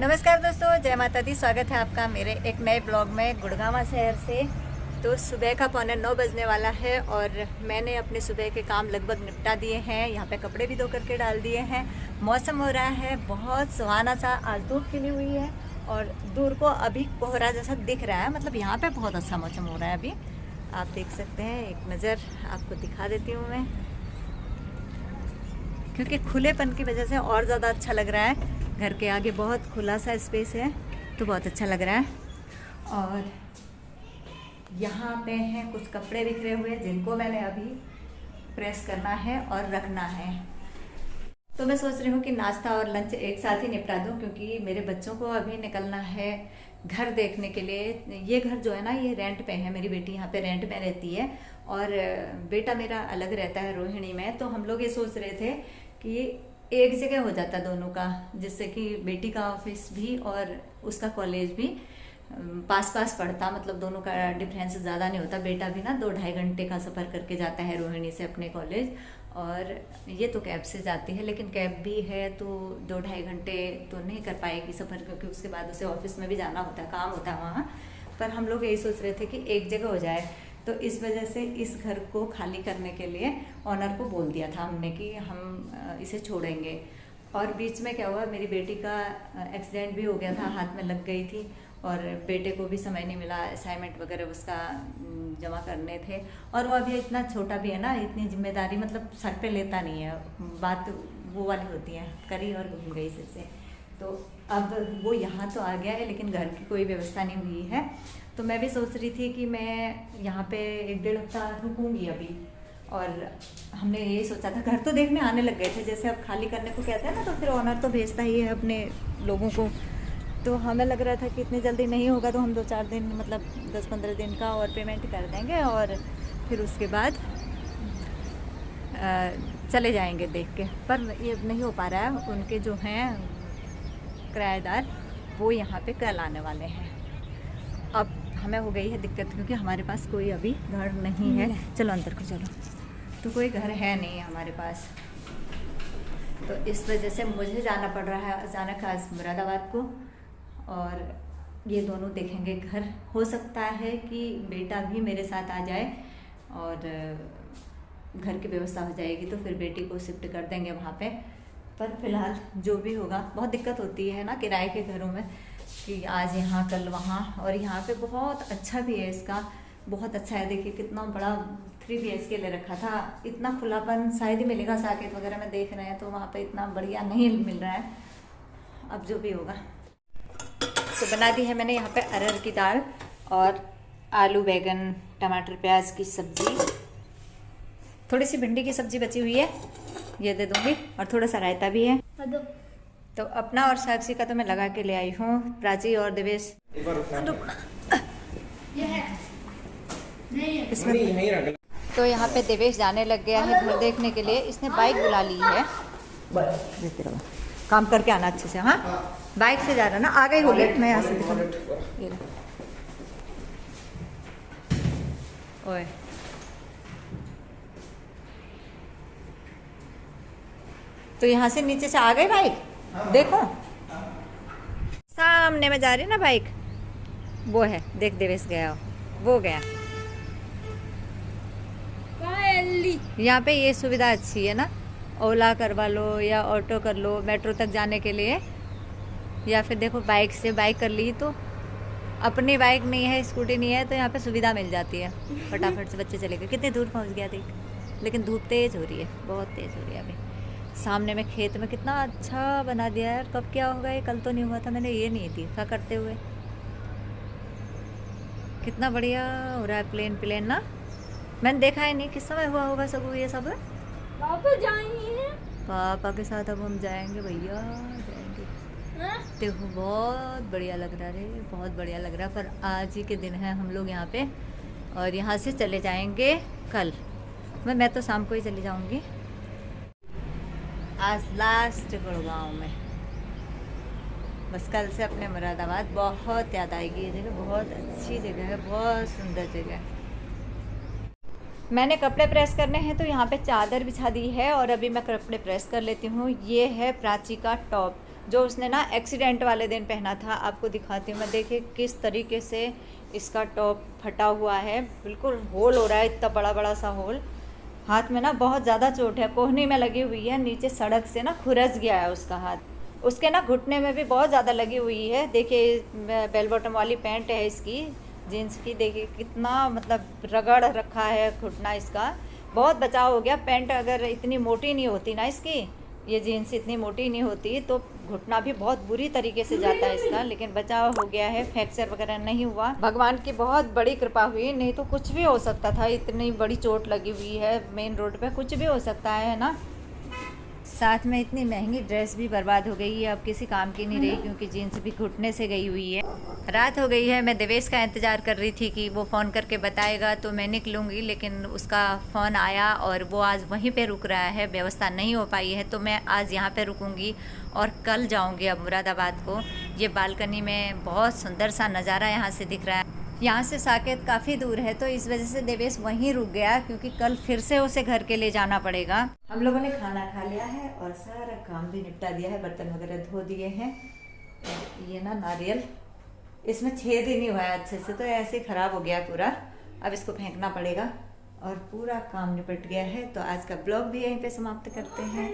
नमस्कार दोस्तों, जय माता दी। स्वागत है आपका मेरे एक नए ब्लॉग में गुड़गांव शहर से। तो सुबह का 8:45 बजने वाला है और मैंने अपने सुबह के काम लगभग निपटा दिए हैं। यहाँ पे कपड़े भी धो करके डाल दिए हैं। मौसम हो रहा है बहुत सुहाना सा, आज धूप खिली हुई है और दूर को अभी कोहरा जैसा दिख रहा है। मतलब यहाँ पे बहुत अच्छा मौसम हो रहा है अभी, आप देख सकते हैं। एक नज़र आपको दिखा देती हूँ मैं, क्योंकि खुलेपन की वजह से और ज़्यादा अच्छा लग रहा है। घर के आगे बहुत खुला सा स्पेस है तो बहुत अच्छा लग रहा है। और यहाँ पे हैं कुछ कपड़े बिखरे हुए जिनको मैंने अभी प्रेस करना है और रखना है। तो मैं सोच रही हूँ कि नाश्ता और लंच एक साथ ही निपटा दूँ, क्योंकि मेरे बच्चों को अभी निकलना है घर देखने के लिए। ये घर जो है ना, ये रेंट पे है। मेरी बेटी यहाँ पे रेंट में रहती है और बेटा मेरा अलग रहता है रोहिणी में। तो हम लोग ये सोच रहे थे कि एक जगह हो जाता दोनों का, जिससे कि बेटी का ऑफिस भी और उसका कॉलेज भी पास पास पड़ता। मतलब दोनों का डिफरेंस ज़्यादा नहीं होता। बेटा भी ना 2-2.5 घंटे का सफ़र करके जाता है रोहिणी से अपने कॉलेज, और ये तो कैब से जाती है, लेकिन कैब भी है तो 2-2.5 घंटे तो नहीं कर पाएगी सफ़र, क्योंकि उसके बाद उसे ऑफिस में भी जाना होता है, काम होता है वहाँ पर। हम लोग यही सोच रहे थे कि एक जगह हो जाए। तो इस वजह से इस घर को खाली करने के लिए ऑनर को बोल दिया था हमने कि हम इसे छोड़ेंगे। और बीच में क्या हुआ, मेरी बेटी का एक्सीडेंट भी हो गया था, हाथ में लग गई थी और बेटे को भी समय नहीं मिला, असाइनमेंट वगैरह उसका जमा करने थे। और वो अभी इतना छोटा भी है ना, इतनी जिम्मेदारी मतलब सर पे लेता नहीं है। बात वो वाली होती है, करी और घूम गई सिर से। तो अब वो यहाँ तो आ गया है, लेकिन घर की कोई व्यवस्था नहीं हुई है। तो मैं भी सोच रही थी कि मैं यहाँ पे 1-1.5 हफ्ता रुकूँगी अभी। और हमने यही सोचा था, घर तो देखने आने लग गए थे, जैसे अब खाली करने को कहते हैं ना, तो फिर ऑनर तो भेजता ही है अपने लोगों को। तो हमें लग रहा था कि इतनी जल्दी नहीं होगा, तो हम 2-4 दिन मतलब 10-15 दिन का और पेमेंट कर देंगे और फिर उसके बाद चले जाएंगे देख के। पर ये नहीं हो पा रहा है, उनके जो हैं किराएदार वो यहाँ पे कल आने वाले हैं। अब हमें हो गई है दिक्कत, क्योंकि हमारे पास कोई अभी घर नहीं है। चलो अंदर को चलो। तो कोई घर है नहीं हमारे पास, तो इस वजह से मुझे जाना पड़ रहा है अचानक आज मुरादाबाद को। और ये दोनों देखेंगे घर। हो सकता है कि बेटा भी मेरे साथ आ जाए और घर की व्यवस्था हो जाएगी, तो फिर बेटी को शिफ्ट कर देंगे वहाँ पे। पर फिलहाल जो भी होगा, बहुत दिक्कत होती है ना किराए के घरों में, कि आज यहाँ कल वहाँ। और यहाँ पे बहुत अच्छा भी है, इसका बहुत अच्छा है। देखिए कितना बड़ा 3 BHK ले रखा था। इतना खुलापन शायद ही मिलेगा, साकेत वगैरह में देख रहे हैं तो वहाँ पे इतना बढ़िया नहीं मिल रहा है। अब जो भी होगा। तो बना दी है मैंने यहाँ पे अरहर की दाल और आलू बैगन टमाटर प्याज की सब्जी। थोड़ी सी भिंडी की सब्जी बची हुई है, ये दे दूँगी, और थोड़ा सा रायता भी है। तो अपना और साक्षी का तो मैं लगा के ले आई हूँ। प्राची और देवेश इसमें। तो यहाँ पे देवेश जाने लग गया है घर देखने के लिए। इसने बाइक बुला ली है। काम करके आना अच्छे से। हाँ, बाइक से जा रहा ना, आ गई हो लेट। मैं यहाँ से दिखा। ओए तो यहाँ से नीचे से आ गई बाइक। देखो सामने में जा रही ना बाइक, वो है। देख देवेश गया, वो गया। यहाँ पे ये सुविधा अच्छी है ना, ओला करवा लो या ऑटो कर लो मेट्रो तक जाने के लिए, या फिर देखो बाइक से बाइक कर ली। तो अपनी बाइक नहीं है, स्कूटी नहीं है, तो यहाँ पे सुविधा मिल जाती है। फटाफट से बच्चे चले गए। कितनी दूर पहुँच गया देख। लेकिन धूप तेज़ हो रही है, बहुत तेज़ हो रही है अभी। सामने में खेत में कितना अच्छा बना दिया यार। कब क्या होगा ये, कल तो नहीं हुआ था, मैंने ये नहीं देखा करते हुए। कितना बढ़िया हो रहा है, प्लेन प्लेन ना। मैंने देखा ही नहीं, किस समय हुआ होगा सब ये सब। पापा जाएंगे, पापा के साथ अब हम जाएंगे भैया, जाएंगे। देखो बहुत बढ़िया लग रहा है, बहुत बढ़िया लग रहा है। पर आज ही के दिन है हम लोग यहाँ पे, और यहाँ से चले जाएंगे कल। मैं तो शाम को ही चली जाऊँगी। आज लास्ट गुड़गांव में, बस कल से अपने मुरादाबाद। बहुत याद आएगी ये जगह, बहुत अच्छी जगह है, बहुत सुंदर जगह है। मैंने कपड़े प्रेस करने हैं तो यहाँ पे चादर बिछा दी है और अभी मैं कपड़े प्रेस कर लेती हूँ। ये है प्राची का टॉप, जो उसने ना एक्सीडेंट वाले दिन पहना था। आपको दिखाती हूँ मैं, देखिए किस तरीके से इसका टॉप फटा हुआ है, बिल्कुल होल हो रहा है, इतना बड़ा बड़ा सा होल। हाथ में ना बहुत ज़्यादा चोट है, कोहनी में लगी हुई है, नीचे सड़क से ना खुरच गया है उसका हाथ। उसके ना घुटने में भी बहुत ज़्यादा लगी हुई है। देखिए बेल बॉटम वाली पैंट है इसकी, जीन्स की, देखिए कितना मतलब रगड़ रखा है घुटना इसका। बहुत बचाव हो गया। पैंट अगर इतनी मोटी नहीं होती ना इसकी, ये जीन्स इतनी मोटी नहीं होती तो घुटना भी बहुत बुरी तरीके से जाता है इसका, लेकिन बचाव हो गया है, फ्रैक्चर वगैरह नहीं हुआ। भगवान की बहुत बड़ी कृपा हुई, नहीं तो कुछ भी हो सकता था। इतनी बड़ी चोट लगी हुई है, मेन रोड पे कुछ भी हो सकता है ना। साथ में इतनी महंगी ड्रेस भी बर्बाद हो गई है, अब किसी काम की नहीं रही, क्योंकि जीन्स भी घुटने से गई हुई है। रात हो गई है, मैं देवेश का इंतज़ार कर रही थी कि वो फ़ोन करके बताएगा तो मैं निकलूँगी, लेकिन उसका फ़ोन आया और वो आज वहीं पे रुक रहा है, व्यवस्था नहीं हो पाई है। तो मैं आज यहाँ पे रुकूँगी और कल जाऊँगी अब मुरादाबाद को। ये बालकनी में बहुत सुंदर सा नज़ारा यहाँ से दिख रहा है। यहाँ से साकेत काफ़ी दूर है, तो इस वजह से देवेश वहीं रुक गया, क्योंकि कल फिर से उसे घर के लिए जाना पड़ेगा। हम लोगों ने खाना खा लिया है और सारा काम भी निपटा दिया है, बर्तन वगैरह धो दिए हैं। ये ना नारियल, इसमें छेद ही नहीं हुआ है अच्छे से, तो ऐसे ही ख़राब हो गया पूरा। अब इसको फेंकना पड़ेगा और पूरा काम निपट गया है। तो आज का ब्लॉग भी यहीं पे समाप्त करते हैं।